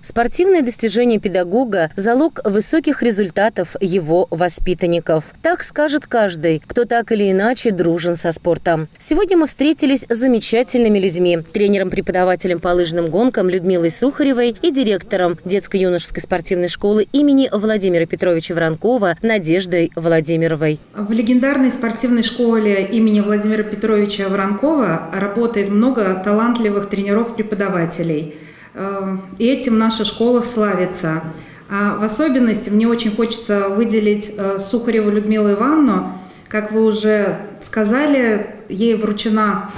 Спортивные достижения педагога – залог высоких результатов его воспитанников. Так скажет каждый, кто так или иначе дружен со спортом. Сегодня мы встретились с замечательными людьми – тренером-преподавателем по лыжным гонкам Людмилой Сухаревой и директором детско-юношеской спортивной школы имени Владимира Петровича Воронкова Надеждой Владимировой. В легендарной спортивной школе имени Владимира Петровича Воронкова работает много талантливых тренеров-преподавателей. И этим наша школа славится. А в особенности мне очень хочется выделить Сухареву Людмилу Ивановну. Как вы уже сказали, ей вручена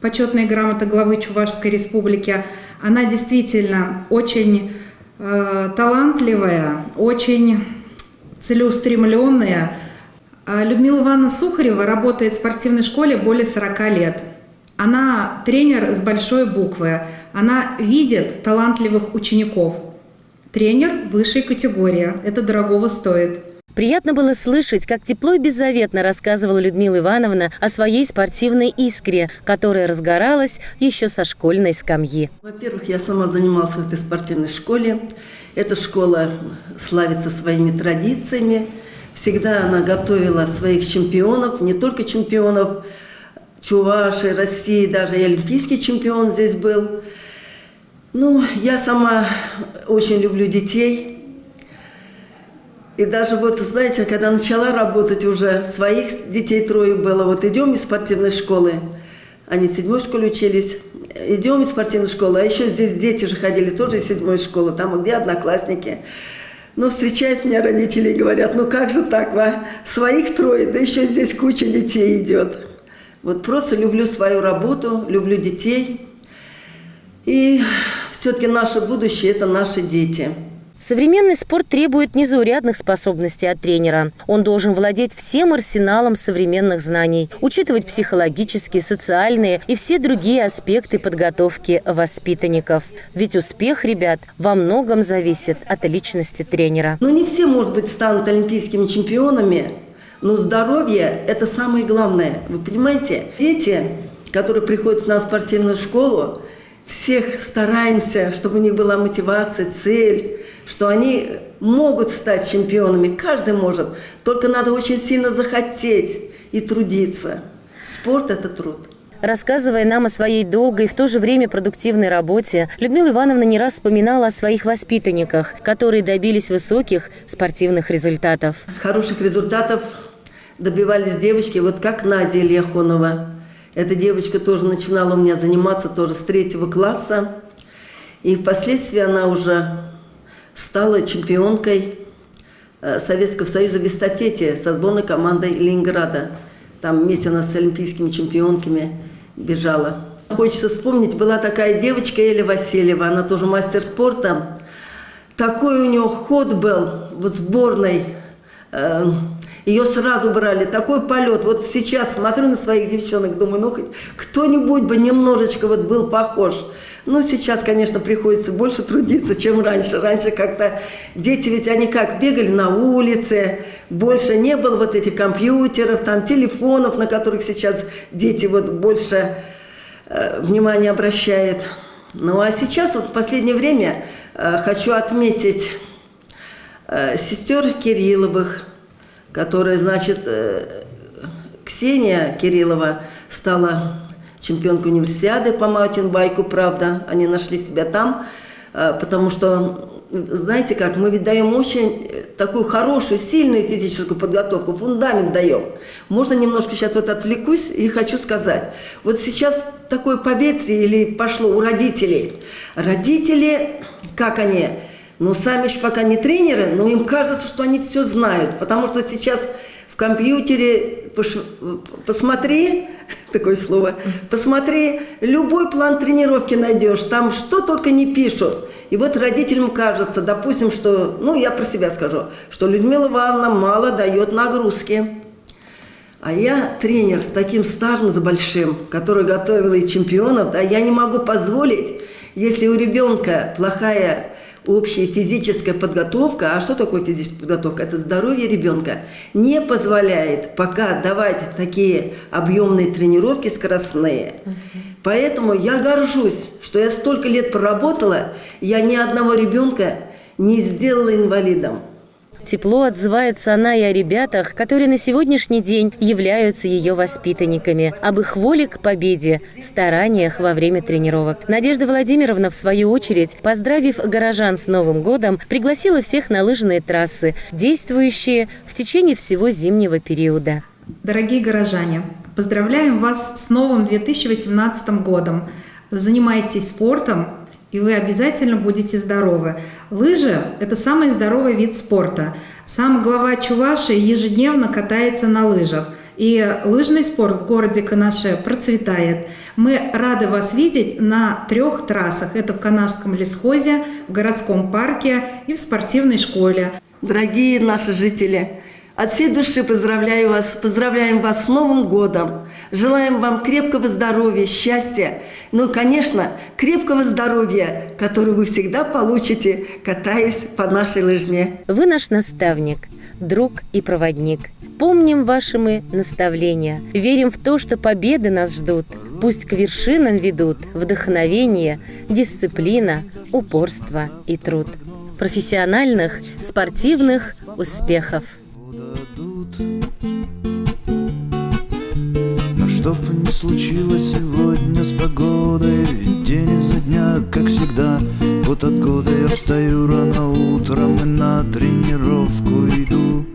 почетная грамота главы Чувашской республики. Она действительно очень талантливая, очень целеустремленная. Людмила Ивановна Сухарева работает в спортивной школе более 40 лет. Она тренер с большой буквы. Она видит талантливых учеников. Тренер высшей категории. Это дорогого стоит. Приятно было слышать, как тепло и беззаветно рассказывала Людмила Ивановна о своей спортивной искре, которая разгоралась еще со школьной скамьи. Во-первых, я сама занималась в этой спортивной школе. Эта школа славится своими традициями. Всегда она готовила своих чемпионов, не только чемпионов Чувашии, России, даже и олимпийский чемпион здесь был. Ну, я сама очень люблю детей. И даже вот, знаете, когда начала работать уже, своих детей 3 было. Вот идем из спортивной школы, они в 7-й школе учились, идем из спортивной школы, а еще здесь дети же ходили тоже из 7-й школы, там где одноклассники. Но встречают меня родители и говорят, ну как же так, своих 3, да еще здесь куча детей идет. Вот просто люблю свою работу, люблю детей. И все-таки наше будущее – это наши дети. Современный спорт требует незаурядных способностей от тренера. Он должен владеть всем арсеналом современных знаний, учитывать психологические, социальные и все другие аспекты подготовки воспитанников. Ведь успех ребят во многом зависит от личности тренера. Но не все, может быть, станут олимпийскими чемпионами. Но здоровье – это самое главное. Вы понимаете, дети, которые приходят на спортивную школу, всех стараемся, чтобы у них была мотивация, цель, что они могут стать чемпионами. Каждый может. Только надо очень сильно захотеть и трудиться. Спорт – это труд. Рассказывая нам о своей долгой и в то же время продуктивной работе, Людмила Ивановна не раз вспоминала о своих воспитанниках, которые добились высоких спортивных результатов. Хороших результатов добивались девочки, вот как Надя Ильяхонова. Эта девочка тоже начинала у меня заниматься тоже с 3-го класса. И впоследствии она уже стала чемпионкой Советского Союза в эстафете со сборной командой Ленинграда. Там вместе она с олимпийскими чемпионками бежала. Хочется вспомнить, была такая девочка Эля Васильева, она тоже мастер спорта. Такой у нее ход был в сборной. Ее сразу брали, такой полет. Вот сейчас смотрю на своих девчонок, думаю, ну хоть кто-нибудь бы немножечко вот был похож. Но сейчас, конечно, приходится больше трудиться, чем раньше. Раньше как-то дети ведь они как бегали на улице, больше не было вот этих компьютеров, там телефонов, на которых сейчас дети вот больше внимания обращают. Ну а сейчас вот в последнее время хочу отметить сестер Кирилловых, которая, значит, Ксения Кириллова стала чемпионкой универсиады по маунтинбайку, правда, они нашли себя там, потому что, знаете как, мы ведь даем очень такую хорошую, сильную физическую подготовку, фундамент даем. Можно немножко сейчас вот отвлекусь и хочу сказать, вот сейчас такое поветрие или пошло у родителей. Родители, как они? Ну, сами же пока не тренеры, но им кажется, что они все знают. Потому что сейчас в компьютере, посмотри, такое слово, посмотри, любой план тренировки найдешь, там что только не пишут. И вот родителям кажется, допустим, что, ну, я про себя скажу, что Людмила Ивановна мало дает нагрузки. А я тренер с таким стажем, с большим, который готовила и чемпионов, да, я не могу позволить, если у ребенка плохая общая физическая подготовка, а что такое физическая подготовка? Это здоровье ребенка, не позволяет пока давать такие объемные тренировки скоростные. Поэтому я горжусь, что я столько лет проработала, я ни одного ребенка не сделала инвалидом. Тепло отзывается она и о ребятах, которые на сегодняшний день являются ее воспитанниками, об их воле к победе, стараниях во время тренировок. Надежда Владимировна, в свою очередь, поздравив горожан с Новым годом, пригласила всех на лыжные трассы, действующие в течение всего зимнего периода. Дорогие горожане, поздравляем вас с новым 2018 годом. Занимайтесь спортом, и вы обязательно будете здоровы. Лыжи – это самый здоровый вид спорта. Сам глава Чувашии ежедневно катается на лыжах. И лыжный спорт в городе Канаше процветает. Мы рады вас видеть на 3 трассах. Это в Канашском лесхозе, в городском парке и в спортивной школе. Дорогие наши жители, от всей души поздравляем вас с Новым годом. Желаем вам крепкого здоровья, счастья. Ну и, конечно, крепкого здоровья, которое вы всегда получите, катаясь по нашей лыжне. Вы наш наставник, друг и проводник. Помним ваши мы наставления. Верим в то, что победы нас ждут. Пусть к вершинам ведут вдохновение, дисциплина, упорство и труд. Профессиональных, спортивных успехов! Но чтоб не случилось сегодня с погодой, день изо дня, как всегда, год от года я встаю рано утром и на тренировку иду.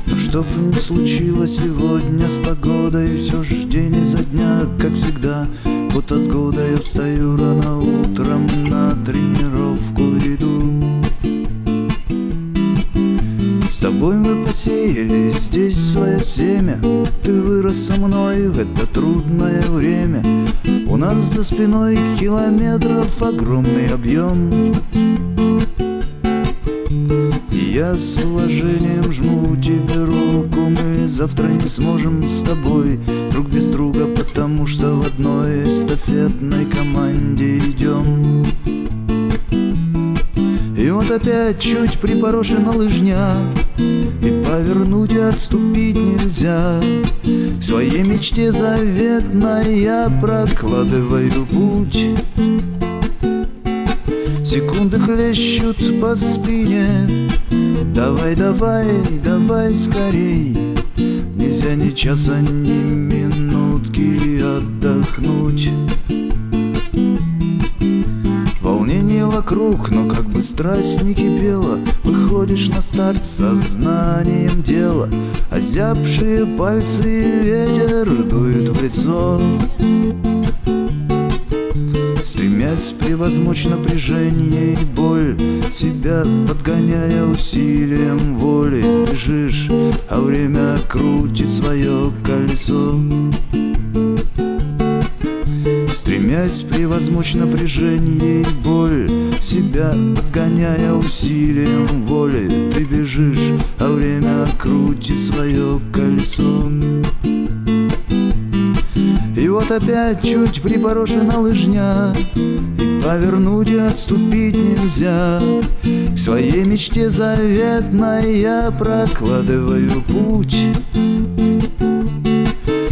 Но чтоб не случилось сегодня с погодой, все ж день изо дня, как всегда, год от года я встаю рано утром и на тренировку иду. С тобой мы посеяли здесь свое семя, ты вырос со мной в это трудное время. У нас за спиной километров огромный объем. И я с уважением жму тебе руку, мы завтра не сможем с тобой друг без друга, потому что в одной эстафетной команде идем. И вот опять чуть припорошена лыжня, и повернуть и отступить нельзя. К своей мечте заветной я прокладываю путь. Секунды хлещут по спине, давай, давай, давай скорей. Нельзя ни часа, ни минутки отдохнуть. Волнение вокруг, но как бы страсть не кипела, выходишь на старт сознанием дела. Озябшие пальцы ветер дует в лицо. Стремясь превозмочь напряжение и боль, себя подгоняя усилием воли, бежишь, а время крутит свое колесо. Стремясь превозмочь напряжение и боль, себя подгоняя усилием воли, ты бежишь, а время крутит свое колесо. И вот опять чуть припорошена лыжня, и повернуть и отступить нельзя. К своей мечте заветной я прокладываю путь.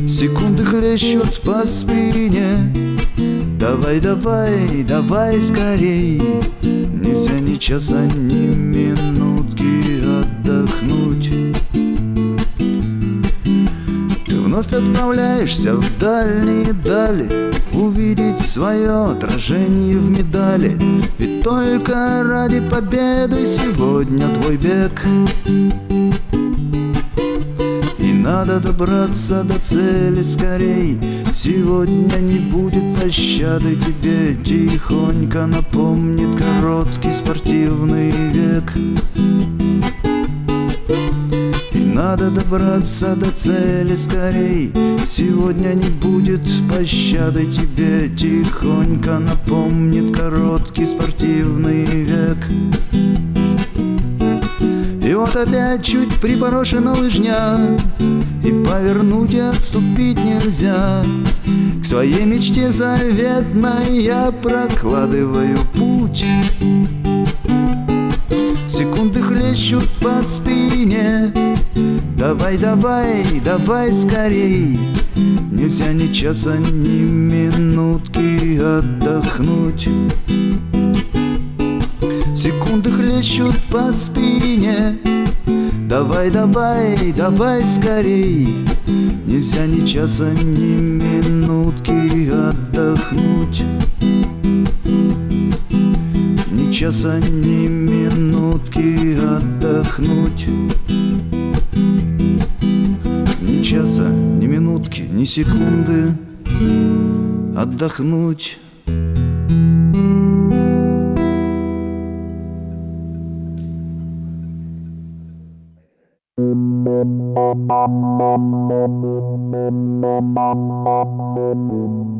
Секунды хлещут по спине, давай, давай, давай скорей. Нельзя ни часа, ни минутки отдохнуть. Ты вновь отправляешься в дальние дали, увидеть свое отражение в медали. Ведь только ради победы сегодня твой бег. И надо добраться до цели скорей. Сегодня не будет пощады тебе, тихонько напомнит короткий спортивный век. И надо добраться до цели скорей. Сегодня не будет пощады тебе, тихонько напомнит короткий спортивный век. И вот опять чуть припорошена лыжня, и повернуть и отступить нельзя. К своей мечте заветной я прокладываю путь. Секунды хлещут по спине. Давай, давай, давай скорей. Нельзя ни часа, ни минутки отдохнуть. Секунды хлещут по спине. Давай, давай, давай скорей. Нельзя ни часа, ни минутки отдохнуть. Ни часа, ни минутки отдохнуть. Ни часа, ни минутки, ни секунды отдохнуть. Thank you.